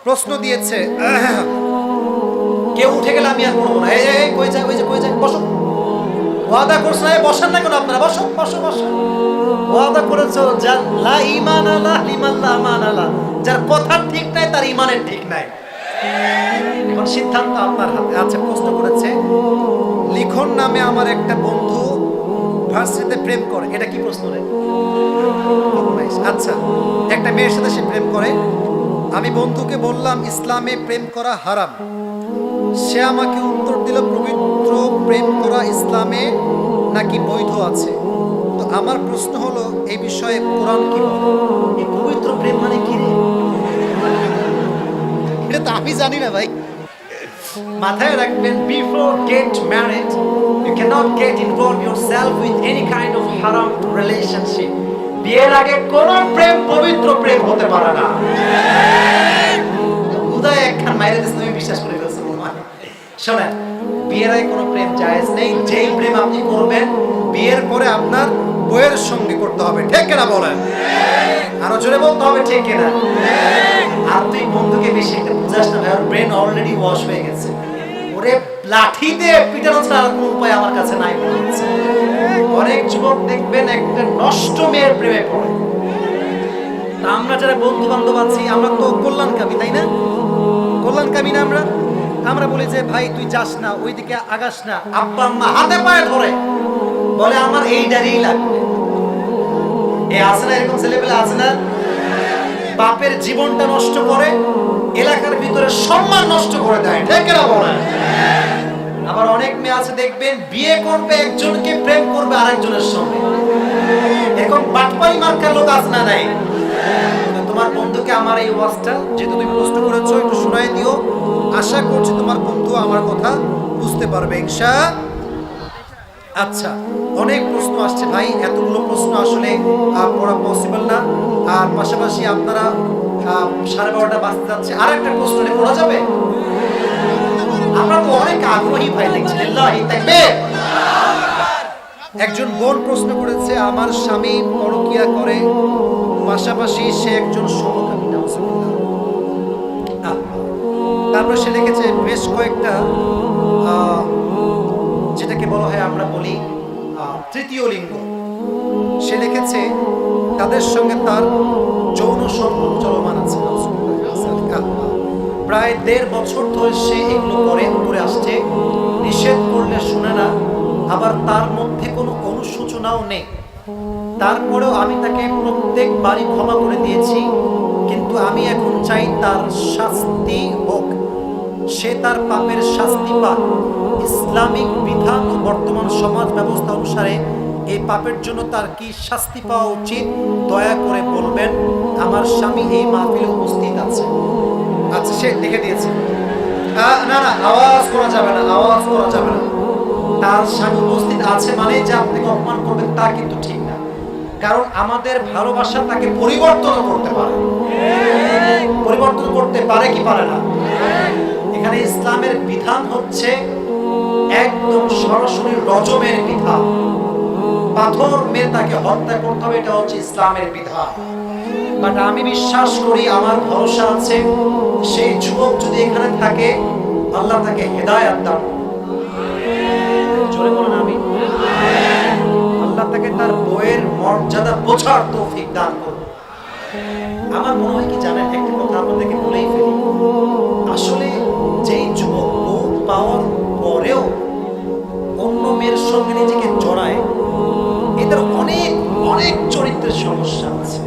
প্রশ্ন দিয়েছে, কেউ উঠে গেলে আমি আর করবো না। এই কই যায়, কই যায়, বসো। ওয়াদা করছো না, বসেন না কেন আপনারা? বসো বসো বসো। ওয়াদা করেছো যার লা ঈমান আলা লিমান লা ঈমান আলা, যার কথা ঠিক নাই তার ঈমানের ঠিক নাই। এখন সিদ্ধান্ত আপনার হাতে। আচ্ছা, প্রশ্ন করেছে, লিখন নামে আমার একটা বন্ধু ভার্সিটিতে প্রেম করে। এটা কি প্রশ্ন রে? আচ্ছা, একটা মেয়ের সাথে সে প্রেম করে। আমি বন্ধুকে বললাম ইসলামে প্রেম করা হারাম। সে আমাকে উত্তর দিল পবিত্র প্রেম করা ইসলামে নাকি বৈধ আছে। তো আমার প্রশ্ন হলো এই বিষয়ে কোরআন কি বলে? এই পবিত্র প্রেম মানে কি রে? এটা তো আমি জানি না ভাই। মাথায় রাখবেন, before get married you can't get involve yourself with any kind of হারাম রিলেশনশিপ। বিয়ের আগে কোন প্রেম পবিত্র প্রেম হতে পারে না। উদয় একখান মাইরে দিস, তুমি বিশ্বাস করে ফেলছো। শোনেন, বিয়ের আগে কোনো প্রেম জায়েজ নেই। যেই প্রেম আপনি করবেন বিয়ের পরে আপনার বইয়ের সঙ্গে করতে হবে। ঠিক কিনা বলেন? আরো জোরে বলতে হবে ঠিক কিনা? আর তুই বন্ধুকে বেশি একটা বুঝাস না ভাই, ওর ব্রেন অলরেডি ওয়াশ হয়ে গেছে। ওরে লাঠি দিয়ে পিটানো ছাড়া আর কোনো উপায় আমার কাছে নাই মনে হচ্ছে। অনেক যুবক দেখবেন একটা নষ্ট মেয়ের প্রেমে পড়ে। তা আমরা যারা বন্ধু বান্ধব আছি আমরা তো কল্যাণকামী, তাই না? কল্যাণকামী না আমরা? আমরা বলি যে ভাই তুই যাস না, ওইদিকে আগাস না। আব্বা আম্মা হাতে পায়ে ধরে বলে আমার এই দাঁড়িয়েই লাগবে। এ আছে না, এরকম ছেলেপেলে আছে না? বাপের জীবনটা নষ্ট করে, এলাকার ভিতরে সম্মান নষ্ট করে দেয়। ঠিক কিনা বলেন? আবার অনেক মেয়ে আছে দেখবেন বিয়ে করবে একজনকে, প্রেম করবে আরেকজনের সঙ্গে। এরকম বাটপাই মার্কার লোক আছে না নাই? তোমার বন্ধুকে আমার এই ওয়াজটা, যেহেতু তুমি প্রশ্ন করেছো, একটু শোনায় দিও। আশা করছি তোমার বন্ধু আমার কথা বুঝতে পারবে ইনশাআল্লাহ। আচ্ছা, অনেক প্রশ্ন আসছে ভাই, এতগুলো প্রশ্ন আসলে পড়া পসিবল না। আর পাশাপাশি আপনারা 12:30 বাজতে যাচ্ছে, আর একটা প্রশ্ন পড়া যাবে? আমরা তো অনেক আগ্রহী ভাই দেখছি। লিল্লাহি তাকবীর। একজন বোন প্রশ্ন করেছে, আমার স্বামী পরকিয়া করে, পাশাপাশি সে একজন সমকামী। তারপর সে লিখেছে বেশ কয়েকটা, যেটাকে বলা হয় আমরা বলি তৃতীয় লিঙ্গ। সে লিখেছে তাদের সঙ্গে তার যৌন সম্পর্ক চলমান আছে। প্রায় 1.5 বছর ধরে সে এগুলো করে আসছে। নিষেধ করলে শুনে না, আবার তার মধ্যে কোনো অনুশোচনাও নেই। তারপরেও আমি তাকে প্রত্যেকবারই ক্ষমা করে দিয়েছি, কিন্তু আমি এখন চাই তার শাস্তি হোক। সে তার পাপের শাস্তি পাক। ইসলামিক বিধান ও বর্তমান সমাজ ব্যবস্থা অনুসারে এই পাপের জন্য তার কি শাস্তি পাওয়া উচিত দয়া করে বলবেন। আমার স্বামী এই মাহফিলে উপস্থিত আছে। আচ্ছা, সে লিখে দিয়েছে। না না, আওয়াজ করা যাবে না, আওয়াজ করা যাবে না। তার স্বামী উপস্থিত আছে মানে যে আপনাকে অপমান করবেন তা কিন্তু ঠিক না। কারণ আমাদের ভালোবাসা তাকে পরিবর্তন করতে পারে। পরিবর্তন করতে পারে কি পারে না? এখানে ইসলামের বিধান হচ্ছে একদম সরাসরি রজমের বিধান। পাথর মেরে তাকে হত্যা করতে হবে, এটা হচ্ছে ইসলামের বিধান। বাট আমি বিশ্বাস করি, আমার ভরসা আছে, সেই যুবক যদি এখানে থাকে আল্লাহ তাকে হেদায়েত দান করবে। জোরে বলেন আমিন। আল্লাহ তাকে তার বইয়ের মর্যাদা বোঝার তৌফিক দান করবে। আমার মনে হয় কি জানেন, একটা কথা আপনাদেরকে বলেই ফেলি। আসলে যেই যুবক বউ পাওয়ার পরেও অন্য মেয়ের সঙ্গে নিজেকে জড়ায়, এদের অনেক অনেক চরিত্রের সমস্যা আছে,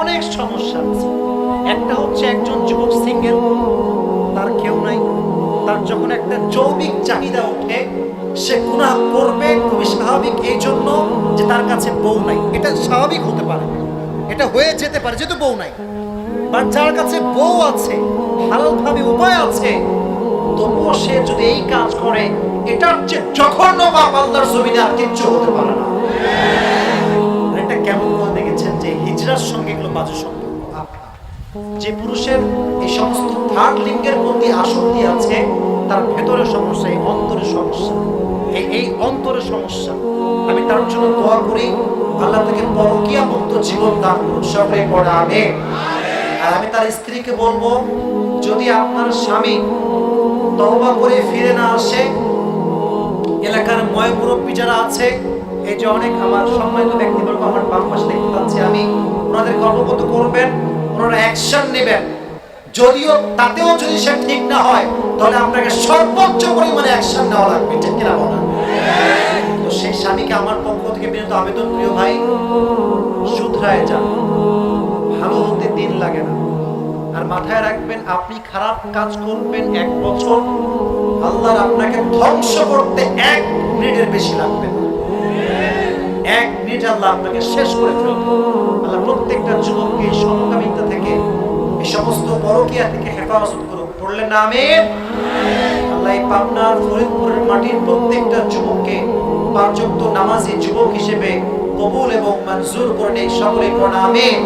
অনেক সমস্যা আছে। একটা হচ্ছে একজন যুবক সিঙ্গেল, তার কেউ নাই। তার যখন একটা যৌবিক চাহিদা ওঠে, সে গুনাহ করবে, খুবই স্বাভাবিক, এই জন্য যে তার কাছে বউ নাই। এটা স্বাভাবিক হতে পারে, এটা হয়ে যেতে পারে যেহেতু বউ নাই। বাট যার কাছে বউ আছে, হালালভাবে উপায় আছে, তবুও সে যদি এই কাজ করে, এটার চেয়ে জঘন্য পাপ আল্লাহর জমিনে আর কিচ্ছু হতে পারে না। এটা কেমন করে দেখেছেন যে হিজরার সঙ্গে এগুলো বাজে সম্পর্ক। যে পুরুষের এই সমস্ত থার্ড লিঙ্গের প্রতি আসক্তি আছে, তার ভেতরে সমস্যা, এই অন্তরের সমস্যা, এই অন্তরের সমস্যা। আমি তার জন্য দোয়া করি, আল্লাহ তাকে পরকীয়া মুক্ত জীবন দান করুন। সকলে পড়ে আমিন। আর আমি তার স্ত্রীকে বলবো, যদি আপনার স্বামী তওবা করে ফিরে না আসে, এলাকার ময় মুরব্বী যারা আছে, এই যে অনেক আমার সম্মানিত ব্যক্তিবর্গ আমার বাম পাশে দেখতে পাচ্ছি আমি, ওনাদেরকে অবগত করবেন, ওনারা অ্যাকশন নেবেন। যদিও তাতেও যদি সে ঠিক না হয়, তাহলে আপনাকে সর্বোচ্চ পরিমাণে অ্যাকশন নেওয়া লাগবে, ঠিক কিনা বলেন? তো সেই স্বামীকে আমার পক্ষ থেকে বিনীত আবেদন, প্রিয় ভাই, শুধরায় যান, ভালো হতে দিন লাগে না। আর মাথায় রাখবেন, আপনি খারাপ কাজ করবেন 1 বছর, আল্লাহর আপনাকে ধ্বংস করতে 1 মিনিটের বেশি লাগবে না। 1 মিনিট আল্লাহ আপনাকে শেষ করে ফেলবে। আল্লাহ প্রত্যেকটা যুবককে এই সমকামিতা থেকে, এই সমস্ত পরকীয়া থেকে হেফাজত করুক। পড়লেন না আমিন? আল্লাহ এই পাবনার ফরিদপুরের মাটির প্রত্যেকটা যুবককে 5 ওয়াক্ত নামাজি যুবক হিসেবে কবুল এবং মঞ্জুর করে নেই। সকলে পড়া আমিন।